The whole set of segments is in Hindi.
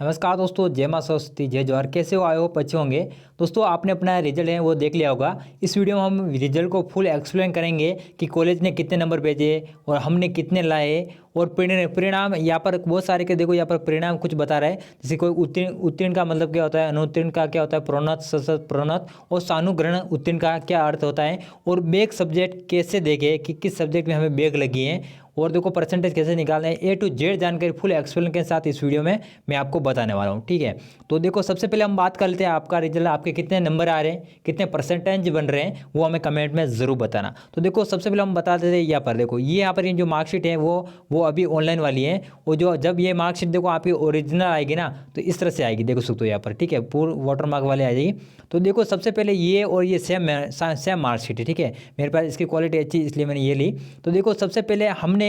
नमस्कार दोस्तों, जय मां सरस्वती, जय जवाहर। कैसे हो? आए हो अच्छे होंगे। दोस्तों, आपने अपना रिजल्ट है वो देख लिया होगा। इस वीडियो में हम रिजल्ट को फुल एक्सप्लेन करेंगे कि कॉलेज ने कितने नंबर भेजे और हमने कितने लाए। और परिणाम यहाँ पर बहुत सारे के देखो, यहाँ पर परिणाम कुछ बता रहा है। जैसे कोई उत्तीर्ण उत्तीर्ण का मतलब क्या होता है, अनुत्तीर्ण का क्या होता है, प्रोन्नत, सशक्त, प्रोन्नत और सानुग्रहण उत्तीर्ण का क्या अर्थ होता है, और बैक सब्जेक्ट कैसे देखे कि किस सब्जेक्ट में हमें बैक लगी है, और देखो परसेंटेज कैसे निकालना है। ए टू जेड जानकारी फुल एक्सप्लेन के साथ इस वीडियो में मैं आपको बताने वाला हूँ। ठीक है, तो देखो सबसे पहले हम बात कर लेते हैं आपका रिजल्ट, आपके कितने नंबर आ रहे हैं, कितने परसेंटेज बन रहे हैं, वो हमें कमेंट में ज़रूर बताना। तो देखो सबसे पहले हम बता देते हैं, यहाँ पर देखो, ये यहाँ पर ये जो मार्कशीट है वो अभी ऑनलाइन वाली है। और जो जब ये मार्कशीट देखो आपकी ओरिजिनल आएगी ना, तो इस तरह से आएगी, देखो सकते हो यहाँ पर। ठीक है, पूर्ण वाटर मार्क वाले आ जाएगी। तो देखो सबसे पहले ये और ये सेम मार्कशीट है। ठीक है, मेरे पास इसकी क्वालिटी अच्छी इसलिए मैंने ये ली। तो देखो सबसे पहले हमने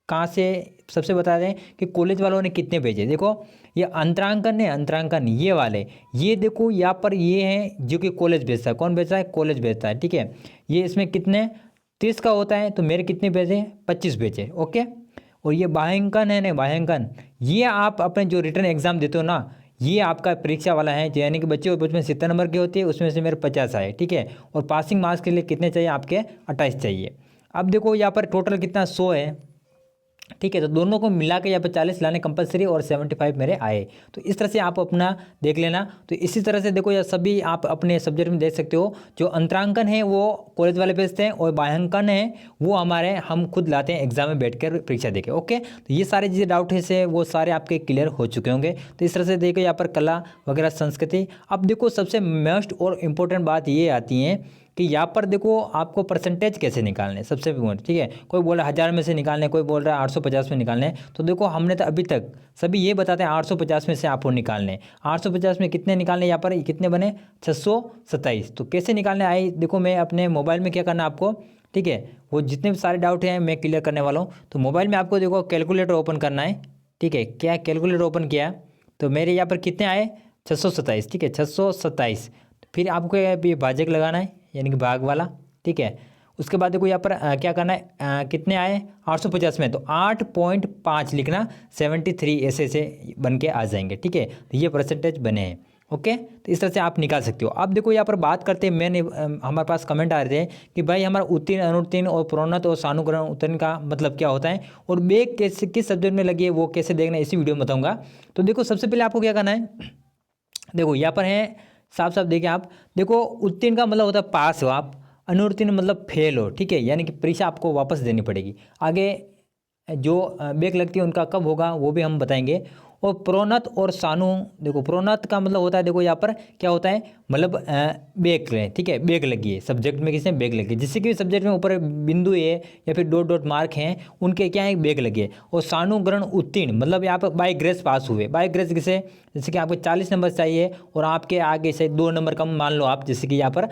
कहाँ से सबसे बता दें कि कॉलेज वालों ने कितने भेजे। देखो ये अंतरांकन है, अंतरांकन ये वाले, ये देखो यहाँ पर ये हैं जो कि कॉलेज भेजता है। कौन भेजता है? कॉलेज भेजता है। ठीक है, ये इसमें कितने 30 का होता है, तो मेरे कितने भेजे? 25 भेजे। ओके, और ये बाह्यांकन है ना, बाह्यांकन ये आप अपने जो रिटर्न एग्जाम देते हो ना, ये आपका परीक्षा वाला है, यानी कि बच्चे उसमें 70 नंबर की होती है, उसमें से मेरे 50 आए। ठीक है, और पासिंग मार्क्स के लिए कितने चाहिए आपके? 28 चाहिए। अब देखो यहाँ पर टोटल कितना 100 है। ठीक है, तो दोनों को मिला के यहाँ पर 40 लाने कंपलसरी और 75 मेरे आए। तो इस तरह से आप अपना देख लेना। तो इसी तरह से देखो, यह सभी आप अपने सब्जेक्ट में देख सकते हो। जो अंतरांकन है वो कॉलेज वाले भेजते हैं, और बाह्यांकन है वो हम खुद लाते हैं एग्जाम में बैठकर परीक्षा देके। ओके, तो ये सारे जो डाउट है वो सारे आपके क्लियर हो चुके होंगे। तो इस तरह से देखो यहाँ पर कला वगैरह, संस्कृति। अब देखो सबसे मोस्ट और इम्पोर्टेंट बात ये आती है कि यहाँ पर देखो आपको परसेंटेज कैसे निकालने, सबसे इम्पोर्टेंट। ठीक है, कोई बोल रहा है 1000 में से निकालने, कोई बोल रहा है 850 में निकालने। तो देखो हमने तो अभी तक सभी ये बताते हैं 850 में से आपको निकालने। 850 में कितने निकालने? यहाँ पर कितने बने? 627। तो कैसे निकालने आए? देखो मैं अपने मोबाइल में क्या करना आपको, ठीक है, वो जितने भी सारे डाउट हैं मैं क्लियर करने वाला हूँ। तो मोबाइल में आपको देखो कैलकुलेटर ओपन करना है। ठीक है, क्या कैलकुलेटर ओपन किया तो मेरे यहाँ पर कितने आए? 627। ठीक है, 627। फिर आपको ये भाजक लगाना है, यानी कि भाग वाला। ठीक है, उसके बाद देखो यहाँ पर क्या करना है, कितने आए? 850 में, तो 8.5 लिखना, 73 ऐसे बन के आ जाएंगे। ठीक है, तो ये परसेंटेज बने हैं। ओके, तो इस तरह से आप निकाल सकते हो। अब देखो यहाँ पर बात करते हैं, मैंने हमारे पास कमेंट आ रहे थे कि भाई हमारा उत्तीर्ण, अनुत्तीर्ण और प्रोन्नत और सानुग्रहण उत्तीर्ण का मतलब क्या होता है, और बैक कैसे किस सब्जेक्ट में लगी है वो कैसे देखना है, इसी वीडियो में बताऊँगा। तो देखो सबसे पहले आपको क्या करना है, देखो यहाँ पर है साफ साफ देखिए आप। देखो उत्तीर्ण का मतलब होता है पास हो आप, अनुत्तीर्ण मतलब फेल हो। ठीक है, यानी कि परीक्षा आपको वापस देनी पड़ेगी। आगे जो बैक लगती है उनका कब होगा वो भी हम बताएंगे। और प्रोन्नत और सानु, देखो प्रोन्नत का मतलब होता है, देखो यहाँ पर क्या होता है, मतलब बैक है। ठीक है, बैक लगी है सब्जेक्ट में, किसने? बैक लगी है। जिससे कि सब्जेक्ट में ऊपर बिंदु है या फिर डॉट डॉट मार्क हैं, उनके क्या है? बैक लगे। और सानुग्रहण उत्तीर्ण मतलब यहाँ पर बाय ग्रेस पास हुए। बाय ग्रेस किसे? जैसे कि आपको 40 नंबर चाहिए और आपके आगे से 2 नंबर कम मान लो आप, जैसे कि यहाँ पर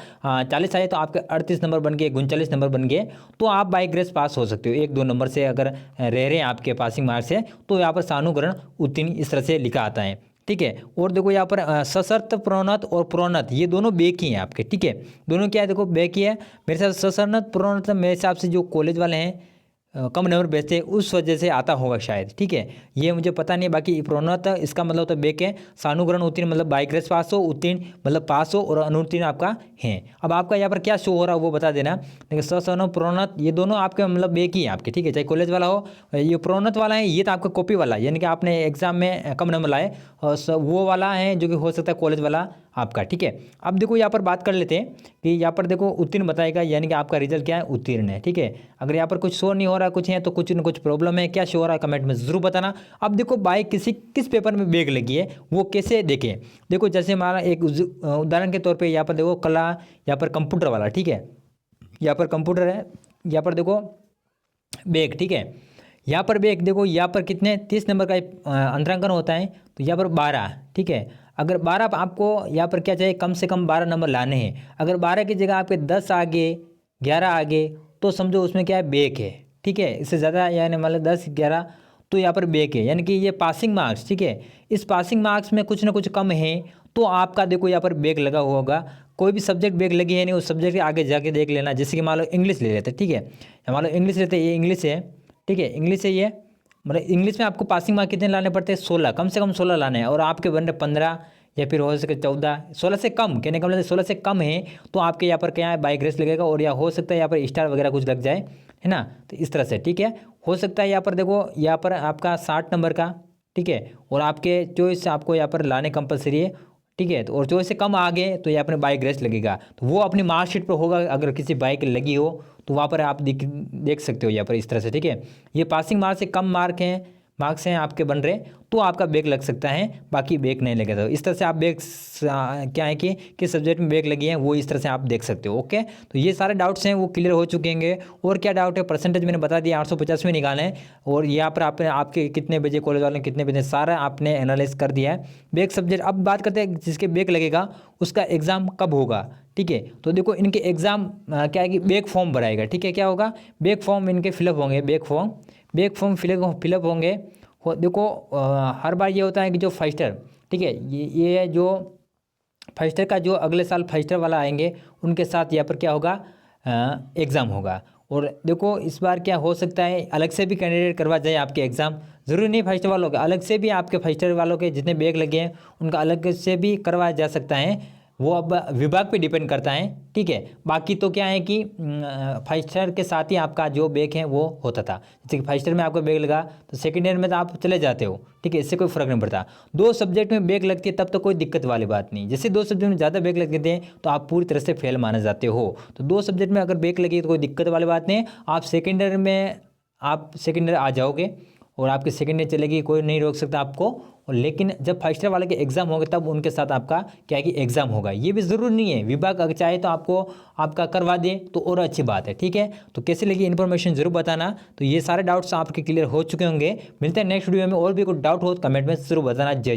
40 आए तो आपके 38 नंबर बन गए, 39 नंबर बन गए, तो आप बाय ग्रेस पास हो सकते हो। 1-2 नंबर से अगर रह रहे हैं आपके पासिंग मार्क्स से, तो यहाँ पर सानुग्रहण उत्तीर्ण इस तरह से लिखा आता है। ठीक है, और देखो यहाँ पर सशर्त प्रोन्नत और प्रोन्नत ये दोनों बैक ही हैं आपके। ठीक है, दोनों क्या है? देखो बैक ही है। मेरे साथ सशर्त प्रोन्नत मेरे हिसाब से जो कॉलेज वाले हैं कम नंबर भेजते हैं, उस वजह से आता होगा शायद। ठीक है, ये मुझे पता नहीं। बाकी प्रोन्नत इसका मतलब होता है बैक है, सानुग्रहण उत्तीर्ण मतलब बाय ग्रेस पास हो, उत्तीर्ण मतलब पास हो, और अनुत्तीर्ण आपका है। अब आपका यहाँ पर क्या शो हो रहा है वो बता देना। लेकिन ससन प्रोन्नत ये दोनों आपके मतलब बैक ही है आपके। ठीक है, चाहे कॉलेज वाला हो, ये प्रोन्नत वाला है, ये तो आपका कॉपी वाला, यानी कि आपने एग्जाम में कम नंबर लाए, और वो वाला है जो कि हो सकता है कॉलेज वाला आपका। ठीक है, अब देखो यहाँ पर बात कर लेते हैं कि यहाँ पर देखो उत्तीर्ण बताएगा, यानी कि आपका रिजल्ट क्या है? उत्तीर्ण है। ठीक है, अगर यहाँ पर कुछ शो नहीं हो रहा, कुछ है तो कुछ न कुछ प्रॉब्लम है, क्या शो हो रहा है कमेंट में जरूर बताना। अब देखो बाई किस पेपर में बैक लगी है वो कैसे देखें। देखो जैसे हमारा एक उदाहरण के तौर पे यहाँ पर देखो कला, यहाँ पर कंप्यूटर वाला। ठीक है, यहाँ पर कंप्यूटर है, यहाँ पर देखो बैक। ठीक है, यहाँ पर बैक देखो, यहाँ पर कितने 30 नंबर का अंतरांकन होता है, तो यहाँ पर 12। ठीक है, अगर 12 आपको यहाँ पर क्या चाहिए? कम से कम 12 नंबर लाने हैं। अगर 12 की जगह आपके 10 आगे, 11 आगे, तो समझो उसमें क्या है? बैक है। ठीक है, इससे ज़्यादा यानी मतलब 10-11 तो यहाँ पर बैक है, यानी कि ये पासिंग मार्क्स। ठीक है, इस पासिंग मार्क्स में कुछ ना कुछ कम है, तो आपका देखो यहाँ पर बैक लगा हुआ होगा। कोई भी सब्जेक्ट बैक लगी है नहीं, उस सब्जेक्ट के आगे जाके देख लेना। जैसे कि मान लो इंग्लिश ले लेते हैं। ठीक है, मान लो इंग्लिश लेते हैं, ये इंग्लिश है। ठीक है, इंग्लिश है ये, मतलब इंग्लिश में आपको पासिंग मार्क कितने लाने पड़ते हैं, 16, कम से कम 16 लाने हैं, और आपके बन रहे 15 या फिर हो सके 14, 16 से कम, कहने का मतलब 16 से कम है तो आपके यहाँ पर क्या है बाई ग्रेस लगेगा, और या हो सकता है यहाँ पर स्टार वगैरह कुछ लग जाए, है ना। तो इस तरह से ठीक है, हो सकता है यहाँ पर देखो यहाँ पर आपका 60 नंबर का, ठीक है, और आपके चॉइस से आपको यहाँ पर लाने कंपलसरी है, ठीक है। तो और चॉइस से कम आ गए तो यहाँ पर बाई ग्रेस लगेगा, तो वो अपनी मार्कशीट पर होगा, अगर किसी बाइक लगी हो तो वहाँ पर आप देख सकते हो यहाँ पर इस तरह से, ठीक है। ये पासिंग मार्क्स से कम मार्क्स हैं आपके बन रहे तो आपका बैक लग सकता है, बाकी बैक नहीं लगेगा। तो इस तरह से आप बैक क्या है कि किस सब्जेक्ट में बैक लगी है वो इस तरह से आप देख सकते हो। ओके, तो ये सारे डाउट्स हैं वो क्लियर हो चुके हैं। और क्या डाउट है, परसेंटेज मैंने बता दिया 850 में निकाले हैं, और यहाँ पर आपने आपके कितने बजे कॉलेज वाले कितने बजे सारा आपने एनालाइज कर दिया है। बैक सब्जेक्ट अब बात करते हैं जिसके बैक लगेगा उसका एग्ज़ाम कब होगा, ठीक है। तो देखो इनके एग्ज़ाम क्या है कि बैक फॉर्म भराएगा, ठीक है। क्या होगा, बैक फॉर्म इनके फिलअप होंगे, बैक फॉर्म फिलअप होंगे। देखो हर बार ये होता है कि जो फर्स्ट ईयर, ठीक है, ये जो फर्स्ट ईयर का जो अगले साल फर्स्ट ईयर वाला आएंगे उनके साथ यहाँ पर क्या होगा, एग्ज़ाम होगा। और देखो इस बार क्या हो सकता है अलग से भी कैंडिडेट करवा जाए आपके एग्ज़ाम, ज़रूरी नहीं फर्स्ट ईयर वालों के, अलग से भी आपके फर्स्ट ईयर वालों के जितने बैक लगे हैं उनका अलग से भी करवाया जा सकता है, वो अब विभाग पे डिपेंड करता है, ठीक है। बाकी तो क्या है कि फर्स्ट ईयर के साथ ही आपका जो बैक है वो होता था, जैसे कि फर्स्ट ईयर में आपका बैक लगा तो सेकंड ईयर में तो आप चले जाते हो, ठीक है, इससे कोई फर्क नहीं पड़ता। 2 सब्जेक्ट में बैक लगती है तब तो कोई दिक्कत वाली बात नहीं, जैसे 2 सब्जेक्ट में ज़्यादा बैक लगते हैं तो आप पूरी तरह से फेल माने जाते हो। तो 2 सब्जेक्ट में अगर बैक लगी तो कोई दिक्कत वाली बात नहीं, आप सेकेंड ईयर में सेकेंड ईयर आ जाओगे और आपकी सेकेंड ईयर चलेगी, कोई नहीं रोक सकता आपको। और लेकिन जब फर्स्ट ईयर वाले के एग्ज़ाम होंगे तब उनके साथ आपका क्या है कि एग्ज़ाम होगा, ये भी ज़रूरी नहीं है, विभाग अगर चाहे तो आपको आपका करवा दे तो और अच्छी बात है, ठीक है। तो कैसे लगी इन्फॉर्मेशन जरूर बताना। तो ये सारे डाउट्स आपके क्लियर हो चुके होंगे। मिलते हैं नेक्स्ट वीडियो में, और भी कोई डाउट हो तो कमेंट में जरूर बताना। जय जवान।